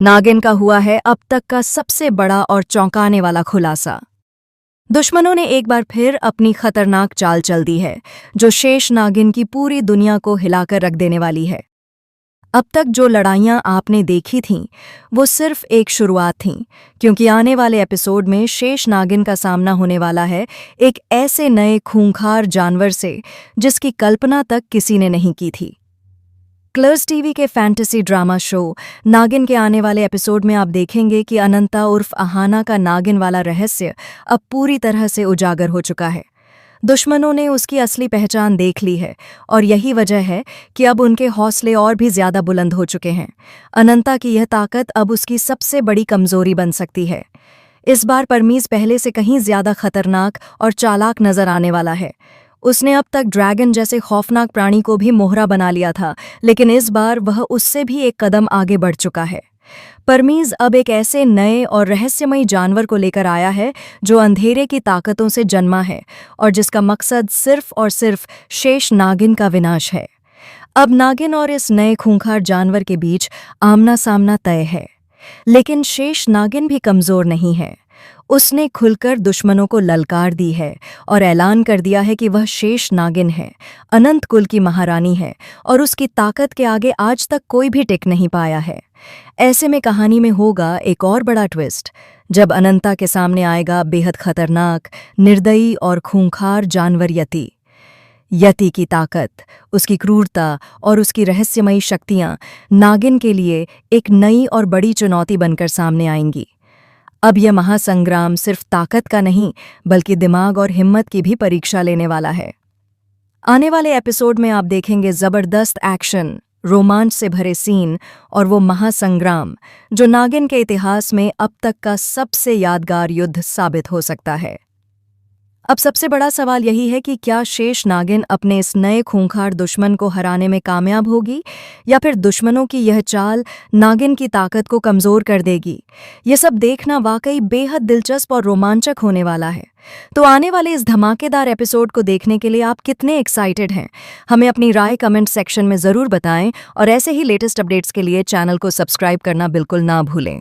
नागिन का हुआ है अब तक का सबसे बड़ा और चौंकाने वाला खुलासा। दुश्मनों ने एक बार फिर अपनी खतरनाक चाल चल दी है, जो शेष नागिन की पूरी दुनिया को हिलाकर रख देने वाली है। अब तक जो लड़ाइयां आपने देखी थीं, वो सिर्फ एक शुरुआत थीं, क्योंकि आने वाले एपिसोड में शेष नागिन का सामना होने वाला है एक ऐसे नए खूंखार जानवर से जिसकी कल्पना तक किसी ने नहीं की थी। क्लर्स टीवी के फैंटेसी ड्रामा शो नागिन के आने वाले एपिसोड में आप देखेंगे कि अनंता उर्फ अहाना का नागिन वाला रहस्य अब पूरी तरह से उजागर हो चुका है। दुश्मनों ने उसकी असली पहचान देख ली है और यही वजह है कि अब उनके हौसले और भी ज्यादा बुलंद हो चुके हैं। अनंता की यह ताकत अब उसकी सबसे बड़ी कमजोरी बन सकती है। इस बार परमीज पहले से कहीं ज्यादा खतरनाक और चालाक नजर आने वाला है। उसने अब तक ड्रैगन जैसे खौफनाक प्राणी को भी मोहरा बना लिया था, लेकिन इस बार वह उससे भी एक कदम आगे बढ़ चुका है। परमीज अब एक ऐसे नए और रहस्यमयी जानवर को लेकर आया है जो अंधेरे की ताकतों से जन्मा है और जिसका मकसद सिर्फ और सिर्फ शेष नागिन का विनाश है। अब नागिन और इस नए खूंखार जानवर के बीच आमना सामना तय है, लेकिन शेष नागिन भी कमजोर नहीं है। उसने खुलकर दुश्मनों को ललकार दी है और ऐलान कर दिया है कि वह शेष नागिन है, अनंत कुल की महारानी है और उसकी ताकत के आगे आज तक कोई भी टिक नहीं पाया है। ऐसे में कहानी में होगा एक और बड़ा ट्विस्ट, जब अनंता के सामने आएगा बेहद खतरनाक, निर्दयी और खूंखार जानवर यति। यति की ताकत, उसकी क्रूरता और उसकी रहस्यमयी शक्तियां नागिन के लिए एक नई और बड़ी चुनौती बनकर सामने आएंगी। अब यह महासंग्राम सिर्फ ताकत का नहीं, बल्कि दिमाग और हिम्मत की भी परीक्षा लेने वाला है। आने वाले एपिसोड में आप देखेंगे जबरदस्त एक्शन, रोमांच से भरे सीन और वो महासंग्राम जो नागिन के इतिहास में अब तक का सबसे यादगार युद्ध साबित हो सकता है। अब सबसे बड़ा सवाल यही है कि क्या शेष नागिन अपने इस नए खूंखार दुश्मन को हराने में कामयाब होगी, या फिर दुश्मनों की यह चाल नागिन की ताकत को कमजोर कर देगी। ये सब देखना वाकई बेहद दिलचस्प और रोमांचक होने वाला है। तो आने वाले इस धमाकेदार एपिसोड को देखने के लिए आप कितने एक्साइटेड हैं? हमें अपनी राय कमेंट सेक्शन में ज़रूर बताएं और ऐसे ही लेटेस्ट अपडेट्स के लिए चैनल को सब्सक्राइब करना बिल्कुल ना भूलें।